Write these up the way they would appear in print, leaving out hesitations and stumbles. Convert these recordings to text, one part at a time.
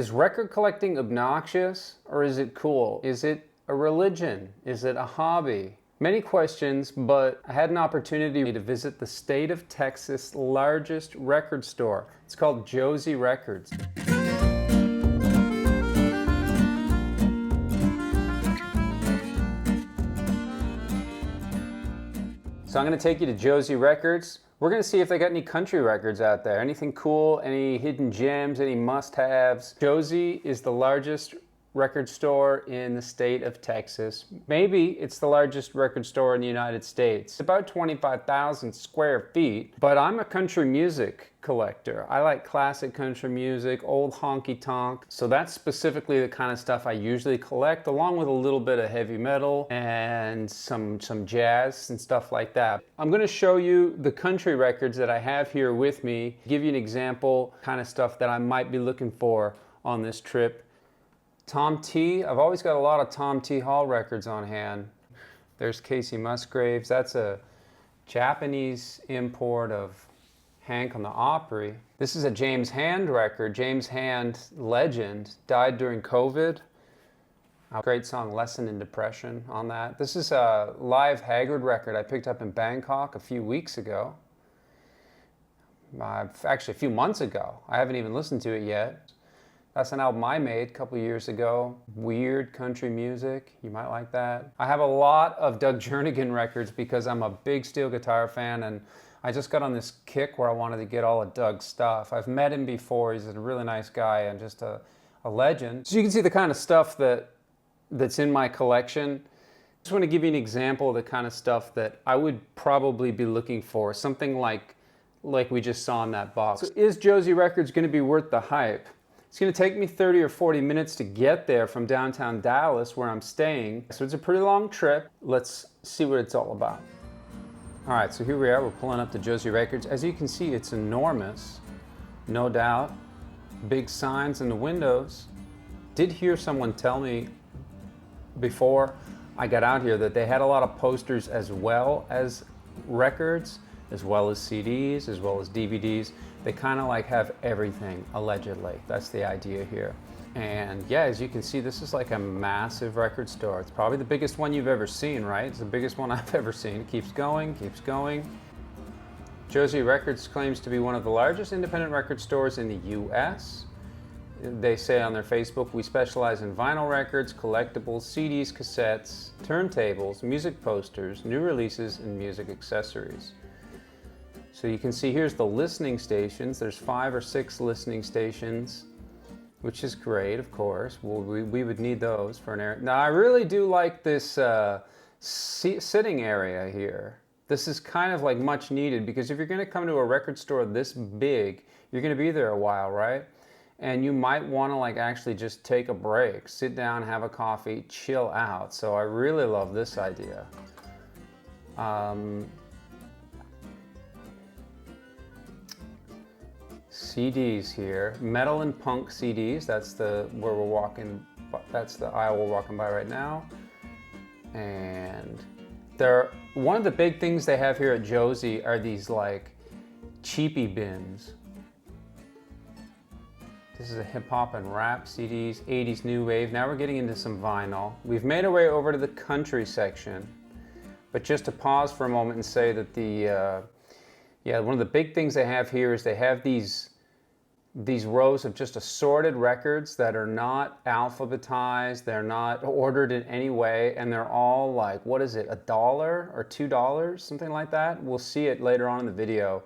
Is record collecting obnoxious or is it cool? Is it a religion? Is it a hobby? Many questions, but I had an opportunity to visit the state of Texas' largest record store. It's called Josey Records. So I'm going to take you to Josey Records. We're going to see if they got any country records out there. Anything cool, any hidden gems, any must-haves. Josey is the largest record store in the state of Texas. Maybe it's the largest record store in the United States. It's about 25,000 square feet, but I'm a country music collector. I like classic country music, old honky tonk. So that's specifically the kind of stuff I usually collect, along with a little bit of heavy metal and some jazz and stuff like that. I'm gonna show you the country records that I have here with me, give you an example, kind of stuff that I might be looking for on this trip. Tom T. I've always got a lot of Tom T. Hall records on hand. There's Casey Musgraves. That's a Japanese import of Hank on the Opry. This is a James Hand record. James Hand, legend, died during COVID. A great song, Lesson in Depression, on that. This is a live Haggard record I picked up in Bangkok a few weeks ago. Actually, a few months ago. I haven't even listened to it yet. That's an album I made a couple years ago. Weird country music, you might like that. I have a lot of Doug Jernigan records because I'm a big steel guitar fan, and I just got on this kick where I wanted to get all of Doug's stuff. I've met him before, he's a really nice guy and just a legend. So you can see the kind of stuff that's in my collection. I just want to give you an example of the kind of stuff that I would probably be looking for, something like we just saw in that box. So is Josey Records going to be worth the hype? It's going to take me 30 or 40 minutes to get there from downtown Dallas, where I'm staying. So it's a pretty long trip. Let's see what it's all about. All right, so here we are. We're pulling up to Josey Records. As you can see, it's enormous, no doubt. Big signs in the windows. Did hear someone tell me before I got out here that they had a lot of posters as well as records, as well as CDs, as well as DVDs. They kind of like have everything, allegedly. That's the idea here. And yeah, as you can see, this is like a massive record store. It's probably the biggest one you've ever seen, right? It's the biggest one I've ever seen. It keeps going, keeps going. Josey Records claims to be one of the largest independent record stores in the US. They say on their Facebook, we specialize in vinyl records, collectibles, CDs, cassettes, turntables, music posters, new releases, and music accessories. So you can see here's the listening stations. There's 5 or 6 listening stations, which is great, of course. Well, we would need those for an area. Now, I really do like this sitting area here. This is kind of like much needed, because if you're going to come to a record store this big, you're going to be there a while, right? And you might want to like actually just take a break, sit down, have a coffee, chill out. So I really love this idea. CDs here, metal and punk CDs. That's the aisle we're walking by right now. And one of the big things they have here at Josey are these like cheapy bins. This is a hip hop and rap CDs, 80s new wave. Now we're getting into some vinyl. We've made our way over to the country section, but just to pause for a moment and say that one of the big things they have here is they have these rows of just assorted records that are not alphabetized, they're not ordered in any way, and they're all like, what is it, $1 or $2, something like that? We'll see it later on in the video.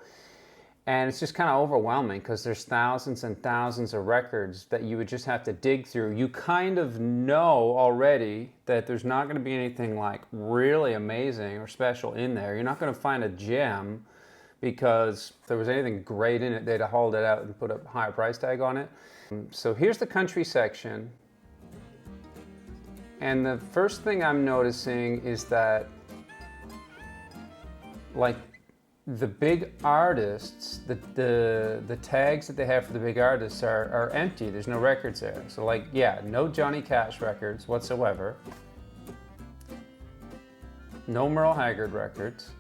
And it's just kind of overwhelming because there's thousands and thousands of records that you would just have to dig through. You kind of know already that there's not going to be anything like really amazing or special in there. You're not going to find a gem, because if there was anything great in it, they'd have hauled it out and put a higher price tag on it. So here's the country section. And the first thing I'm noticing is that like the big artists, the tags that they have for the big artists are empty. There's no records there. So like, yeah, no Johnny Cash records whatsoever. No Merle Haggard records.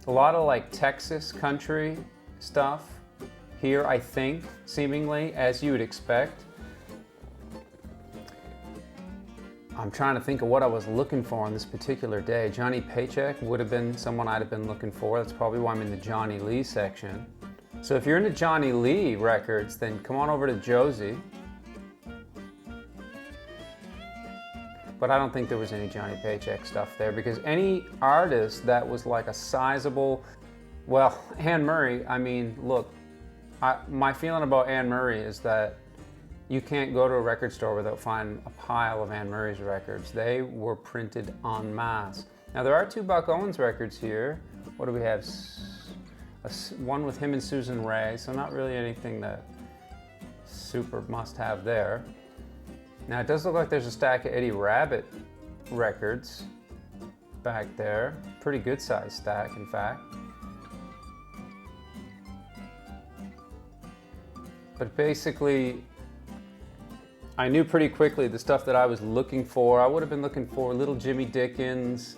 A lot of like Texas country stuff here, I think, seemingly, as you would expect. I'm trying to think of what I was looking for on this particular day. Johnny Paycheck would have been someone I'd have been looking for. That's probably why I'm in the Johnny Lee section. So if you're into Johnny Lee records, then come on over to Josie. But I don't think there was any Johnny Paycheck stuff there, because any artist that was like a sizable, well, Anne Murray, I mean, look, my feeling about Anne Murray is that you can't go to a record store without finding a pile of Anne Murray's records. They were printed en masse. Now there are 2 Buck Owens records here. What do we have? One with him and Susan Rae, so not really anything that super must have there. Now it does look like there's a stack of Eddie Rabbitt records back there. Pretty good sized stack, in fact. But basically, I knew pretty quickly the stuff that I was looking for. I would have been looking for Little Jimmy Dickens.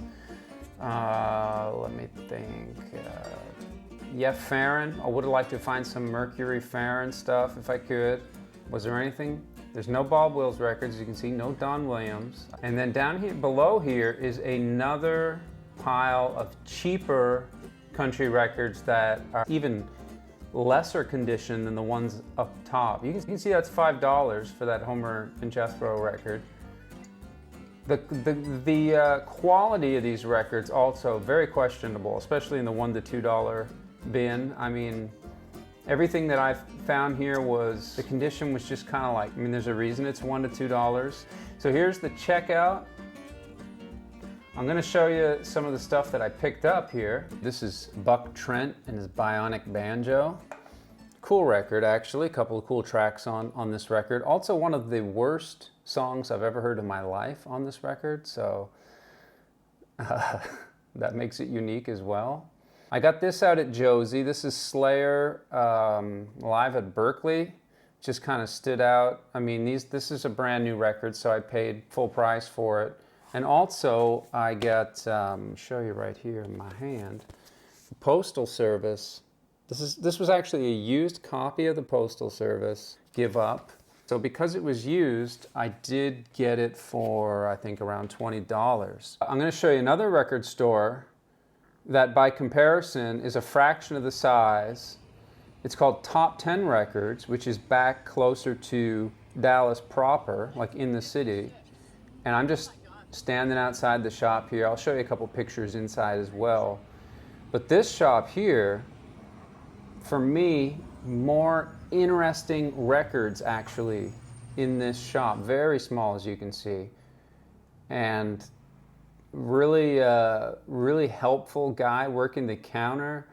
Let me think. Yeah, Farron. I would have liked to find some Mercury Farron stuff if I could. Was there anything? There's no Bob Wills records, as you can see, no Don Williams. And then down here, below here, is another pile of cheaper country records that are even lesser condition than the ones up top. You can see that's $5 for that Homer and Jethro record. The quality of these records also very questionable, especially in the $1 to $2 bin. I mean, everything that I've found here was, the condition was just kind of like, I mean, there's a reason it's $1 to $2. So here's the checkout. I'm going to show you some of the stuff that I picked up here. This is Buck Trent and his Bionic Banjo. Cool record, actually. A couple of cool tracks on this record. Also one of the worst songs I've ever heard in my life on this record, so that makes it unique as well. I got this out at Josie. This is Slayer live at Berkeley. Just kind of stood out. I mean, this is a brand new record, so I paid full price for it. And also, I got, show you right here in my hand, the Postal Service. This was actually a used copy of the Postal Service, Give Up. So because it was used, I did get it for, I think, around $20. I'm going to show you another record store that, by comparison, is a fraction of the size. It's called Top 10 Records, which is back closer to Dallas proper, like in the city. And I'm just standing outside the shop here. I'll show you a couple pictures inside as well. But this shop here, for me, more interesting records actually in this shop. Very small, as you can see. And really, really helpful guy working the counter,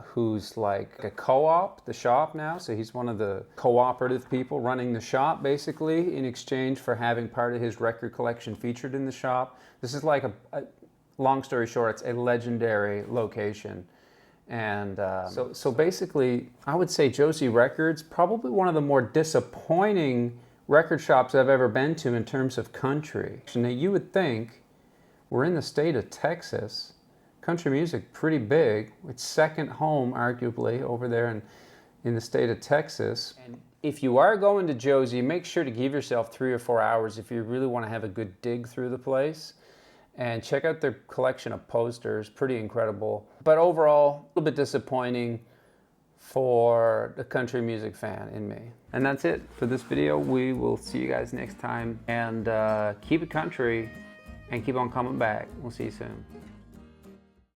who's like a co-op, the shop now. So he's one of the cooperative people running the shop, basically, in exchange for having part of his record collection featured in the shop. This is like a long story short, it's a legendary location. And so basically, I would say Josey Records, probably one of the more disappointing record shops I've ever been to in terms of country. Now, you would think we're in the state of Texas. Country music, pretty big. It's second home, arguably, over there in the state of Texas. And if you are going to Josie, make sure to give yourself 3 or 4 hours if you really want to have a good dig through the place. And check out their collection of posters, pretty incredible. But overall, a little bit disappointing for the country music fan in me. And that's it for this video. We will see you guys next time. And keep it country and keep on coming back. We'll see you soon.